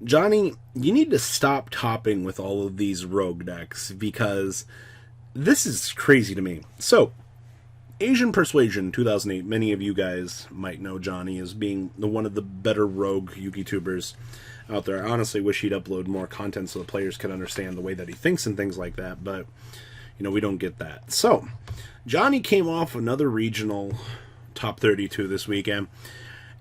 Johnny, you need to stop topping with all of these rogue decks because this is crazy to me. So, Asian Persuasion 2008, many of you guys might know Johnny as being one of the better rogue Yugitubers out there. I honestly wish he'd upload more content so the players could understand the way that he thinks and things like that, but, we don't get that. So, Johnny came off another regional top 32 this weekend,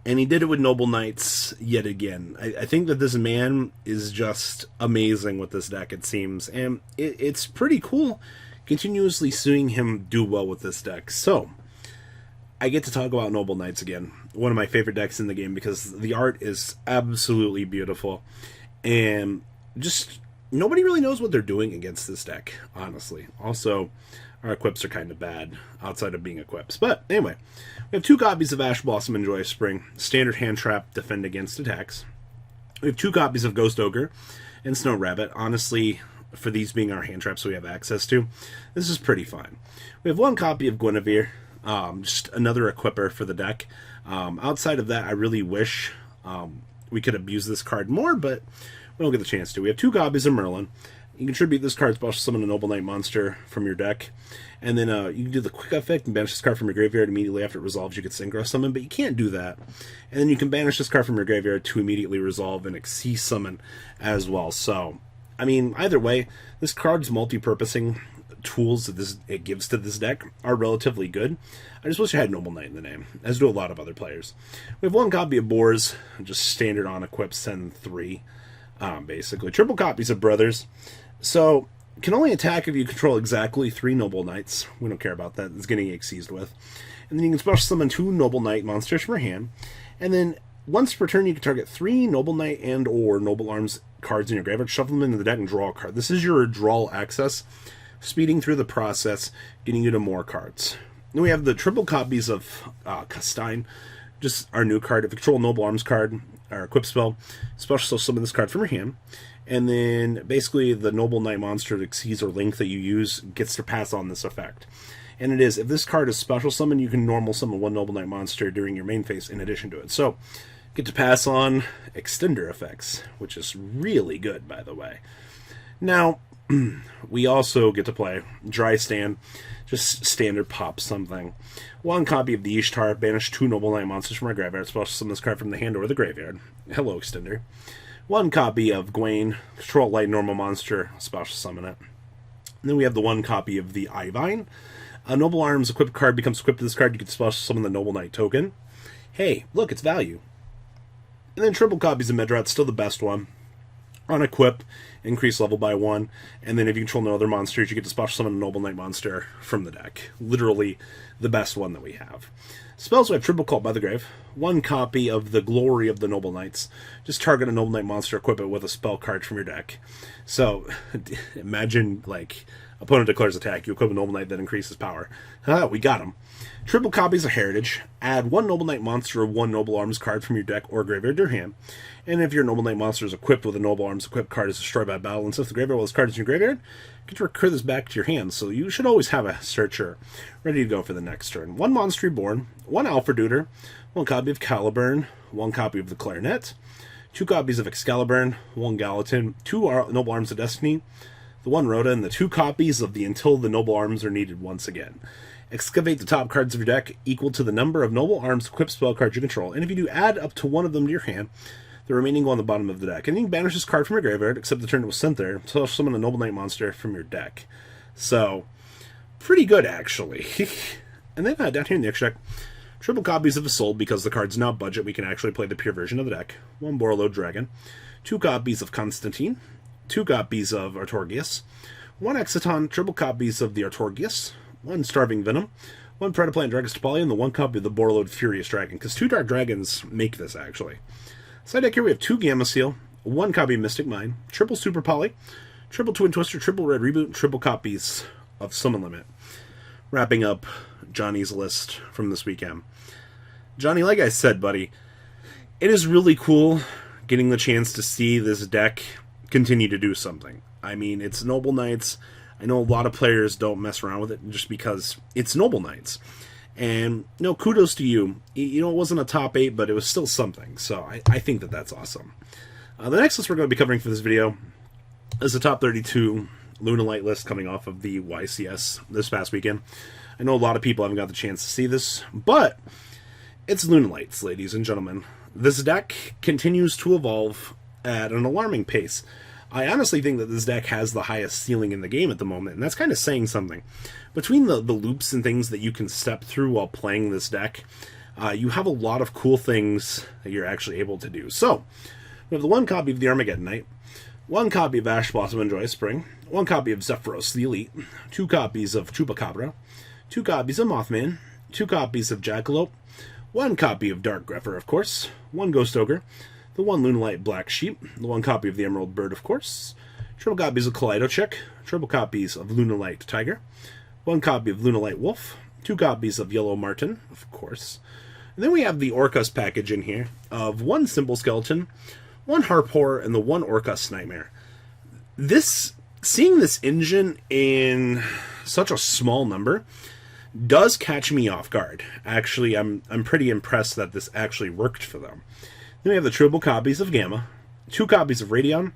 and he did it with Noble Knights yet again. I think that this man is just amazing with this deck, it seems, and it's pretty cool continuously seeing him do well with this deck. So, I get to talk about Noble Knights again, one of my favorite decks in the game, because the art is absolutely beautiful, and just nobody really knows what they're doing against this deck, honestly. Also, our equips are kind of bad outside of being equips. But anyway, we have 2 copies of Ash Blossom and Joyous Spring, standard hand trap, defend against attacks. We have 2 copies of Ghost Ogre and Snow Rabbit. Honestly, for these being our hand traps we have access to, this is pretty fine. We have 1 copy of Guinevere, just another equipper for the deck. Outside of that, I really wish we could abuse this card more, but we don't get the chance to. We have 2 copies of Merlin. You can tribute this card, special summon a Noble Knight monster from your deck, and then you can do the quick effect and banish this card from your graveyard immediately after it resolves. You could synchro summon, but you can't do that. And then you can banish this card from your graveyard to immediately resolve and Xyz summon as well. So, I mean, either way, this card's multi-purposing tools that it gives to this deck are relatively good. I just wish I had Noble Knight in the name, as do a lot of other players. We have 1 copy of Boars, just standard on equip, send 3. Basically, triple copies of Brothers. So, can only attack if you control exactly 3 Noble Knights. We don't care about that. It's getting Xyzed with. And then you can special summon 2 Noble Knight monsters from your hand. And then, once per turn, you can target 3 Noble Knight and or Noble Arms cards in your graveyard, shuffle them into the deck, and draw a card. This is your draw access, speeding through the process, getting you to more cards. Then we have the triple copies of Castine, just our new card. If you control a Noble Arms card, or equip spell, special summon this card from your hand, and then basically the Noble Knight monster, Xyz or Link that you use gets to pass on this effect. And it is, if this card is special summon, you can normal summon 1 Noble Knight monster during your main phase in addition to it. So, get to pass on extender effects, which is really good, by the way. Now, we also get to play Dry Stand, just standard pop something. 1 copy of the Ishtar, banish 2 Noble Knight monsters from our graveyard, special summon this card from the hand or the graveyard. Hello, extender. 1 copy of Gwaine, control light normal monster, special summon it. And then we have the 1 copy of the Ivine. A Noble Arms equipped card becomes equipped to this card, you can special summon the Noble Knight token. Hey, look, it's value. And then triple copies of Medrat, still the best one. On equip, increase level by 1, and then if you control no other monsters, you get to special summon a Noble Knight monster from the deck. Literally the best one that we have. Spells, we have Triple Cult by the Grave, 1 copy of the Glory of the Noble Knights. Just target a Noble Knight monster, equip it with a spell card from your deck. So, imagine, like, opponent declares attack, you equip a Noble Knight that increases power. We got him. Triple copies of Heritage. Add 1 Noble Knight monster or 1 Noble Arms card from your deck or graveyard to your hand. And if your Noble Knight monster is equipped with a Noble Arms equipped card is destroyed by battle, and since the graveyard while this card is in your graveyard, you get to recur this back to your hand. So you should always have a Searcher ready to go for the next turn. 1 Monster Reborn, 1 Alpha Duder, 1 copy of Caliburn, 1 copy of the Clarinet, 2 copies of Excalibur, 1 Gallatin, 2 Noble Arms of Destiny, the 1 Rhoda, and the 2 copies of the Until the Noble Arms Are Needed Once Again. Excavate the top cards of your deck equal to the number of Noble Arms equipped spell cards you control, and if you do, add up to 1 of them to your hand. The remaining go on the bottom of the deck. And you can banish this card from your graveyard, except the turn it was sent there, so summon a Noble Knight monster from your deck. So, pretty good, actually. And then down here in the extra deck, triple copies of Isolde, because the card's now budget, we can actually play the pure version of the deck. 1 Borreload Dragon, 2 copies of Constantine, 2 copies of Artorgius, 1 Exiton, triple copies of the Artorgius, 1 Starving Venom, 1 Predaplant Dragon's Tapali, and the 1 copy of the Borreload Furious Dragon, because 2 Dark Dragons make this, actually. Side deck here we have 2 Gamma Seal, 1 copy of Mystic Mine, triple Super Poly, triple Twin Twister, triple Red Reboot, triple copies of Summon Limit. Wrapping up Johnny's list from this weekend. Johnny, like I said, buddy, it is really cool getting the chance to see this deck continue to do something. I mean, it's Noble Knights. I know a lot of players don't mess around with it just because it's Noble Knights. And, kudos to you. It wasn't a top 8, but it was still something. So I think that that's awesome. The next list we're going to be covering for this video is the top 32 Lunalight list coming off of the YCS this past weekend. I know a lot of people haven't got the chance to see this, but it's Lunalights, ladies and gentlemen. This deck continues to evolve at an alarming pace. I honestly think that this deck has the highest ceiling in the game at the moment, and that's kind of saying something. Between the loops and things that you can step through while playing this deck, you have a lot of cool things that you're actually able to do. So, we have the one copy of the Armageddon Knight, one copy of Ash Blossom and Joyous Spring, one copy of Zephyros the Elite, two copies of Chupacabra, two copies of Mothman, two copies of Jackalope, one copy of Dark Grepher, of course, one Ghost Ogre, the one Lunalight Black Sheep, the one copy of the Emerald Bird, of course, triple copies of Kaleido Chick, triple copies of Lunalight Tiger, one copy of Lunalight Wolf, two copies of Yellow Marten, of course, and then we have the Orcus package in here of one Simple Skeleton, one Harp Horror, and the one Orcus Nightmare. Seeing this engine in such a small number does catch me off guard. Actually, I'm pretty impressed that this actually worked for them. Then we have the triple copies of Gamma, two copies of Radion,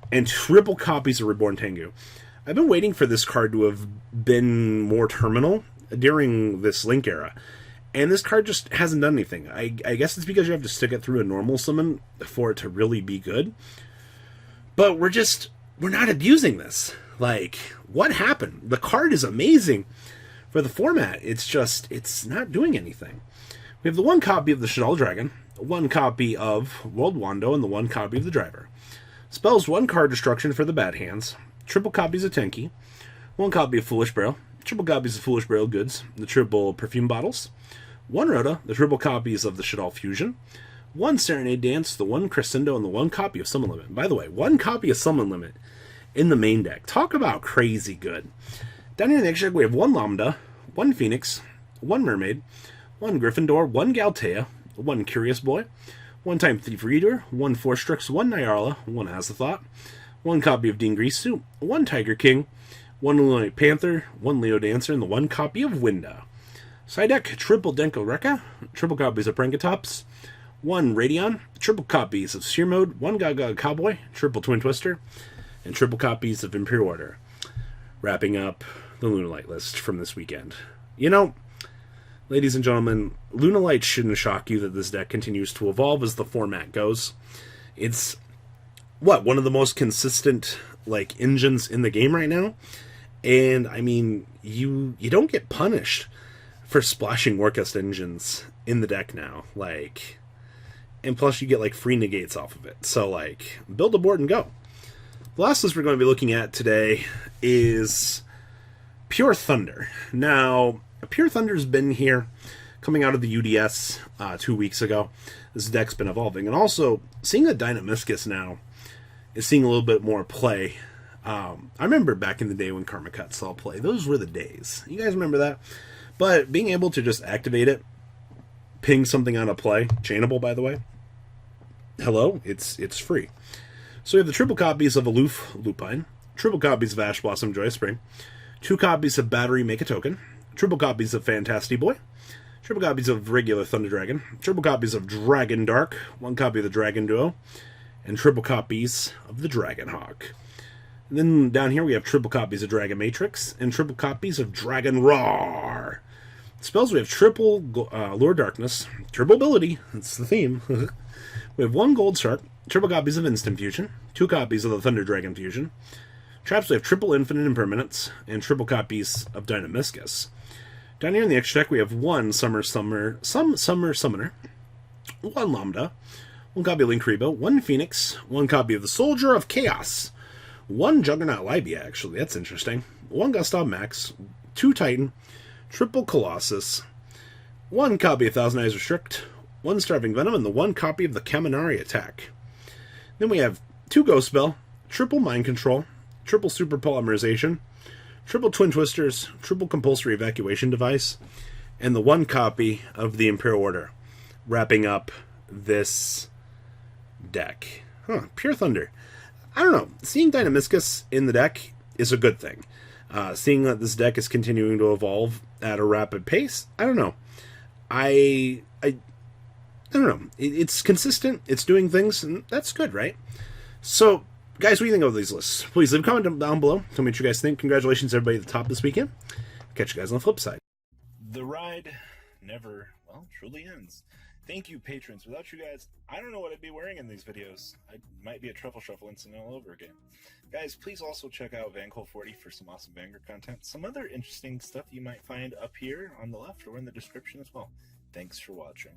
and triple copies of Reborn Tengu. I've been waiting for this card to have been more terminal during this Link era, and this card just hasn't done anything. I guess it's because you have to stick it through a normal summon for it to really be good. But we're not abusing this. Like, what happened? The card is amazing for the format. It's not doing anything. We have the one copy of the Shaddoll Dragon, one copy of World Wando, and the one copy of the Driver. Spells one card destruction for the bad hands, triple copies of Tenki, one copy of Foolish Barrel, triple copies of Foolish Barrel Goods, the triple perfume bottles, one Rhoda, the triple copies of the Shaddoll Fusion, one Serenade Dance, the one Crescendo, and the one copy of Summon Limit. By the way, one copy of Summon Limit in the main deck. Talk about crazy good. Down here in the extra deck, we have one Lambda, one Phoenix, one Mermaid, one Gryffindor, one Galtea, one Curious Boy, one Time Thief Reader, one Forstrix, one Nyarla, one Azathoth, one copy of Dean Grisu, one Tiger King, one Lunalight Panther, one Leo Dancer, and the one copy of Winda. Side deck, triple Denko Rekka, triple copies of Prankatops, one Radion, triple copies of Seer Mode, one Gaga Cowboy, triple Twin Twister, and triple copies of Imperial Order. Wrapping up the Lunalight list from this weekend. You know, ladies and gentlemen, Lunalight shouldn't shock you that this deck continues to evolve as the format goes. It's, one of the most consistent, engines in the game right now? And, I mean, you don't get punished for splashing Orcust engines in the deck now. And plus you get, free negates off of it. So, build a board and go. The last list we're going to be looking at today is Pure Thunder. Now, Pure Thunder's been here, coming out of the UDS 2 weeks ago. This deck's been evolving. And also, seeing that Dynamiscus now is seeing a little bit more play. I remember back in the day when Karma Cut saw play. Those were the days. You guys remember that? But being able to just activate it, ping something on a play, chainable by the way, hello, it's free. So we have the triple copies of Aloof Lupine, triple copies of Ash Blossom Joyous Spring, two copies of Battery Make a Token, triple copies of Fantasty Boy, triple copies of regular Thunder Dragon, triple copies of Dragon Dark, one copy of the Dragon Duo, and triple copies of the Dragon Hawk. And then down here we have triple copies of Dragon Matrix and triple copies of Dragon Roar. Spells, we have triple Lure Darkness, triple ability, that's the theme. We have one Gold Shark, triple copies of Instant Fusion, two copies of the Thunder Dragon Fusion. Traps, we have triple Infinite Impermanence, and triple copies of Dynamiscus. Down here in the extra deck, we have one Summer Summoner, one Lambda, one copy of Linkuriboh, one Phoenix, one copy of the Soldier of Chaos, one Juggernaut Libya, actually, that's interesting, one Gustav Max, two Titan, triple Colossus, one copy of Thousand Eyes Restrict, one Starving Venom, and the one copy of the Kaminari Attack. Then we have two Ghost Spell, triple Mind Control, triple Super Polymerization, triple Twin Twisters, triple Compulsory Evacuation Device, and the one copy of the Imperial Order, wrapping up this deck. Pure Thunder. I don't know. Seeing Dynamiscus in the deck is a good thing. Seeing that this deck is continuing to evolve at a rapid pace, I don't know. I I don't know. It's consistent. It's doing things, and that's good, right? So, guys, what do you think of these lists? Please leave a comment down below. Tell me what you guys think. Congratulations, everybody at the top this weekend. Catch you guys on the flip side. The ride never, well, truly ends. Thank you, patrons. Without you guys, I don't know what I'd be wearing in these videos. I might be a truffle shuffle incident all over again. Guys, please also check out VanCole40 for some awesome Vanguard content. Some other interesting stuff you might find up here on the left or in the description as well. Thanks for watching.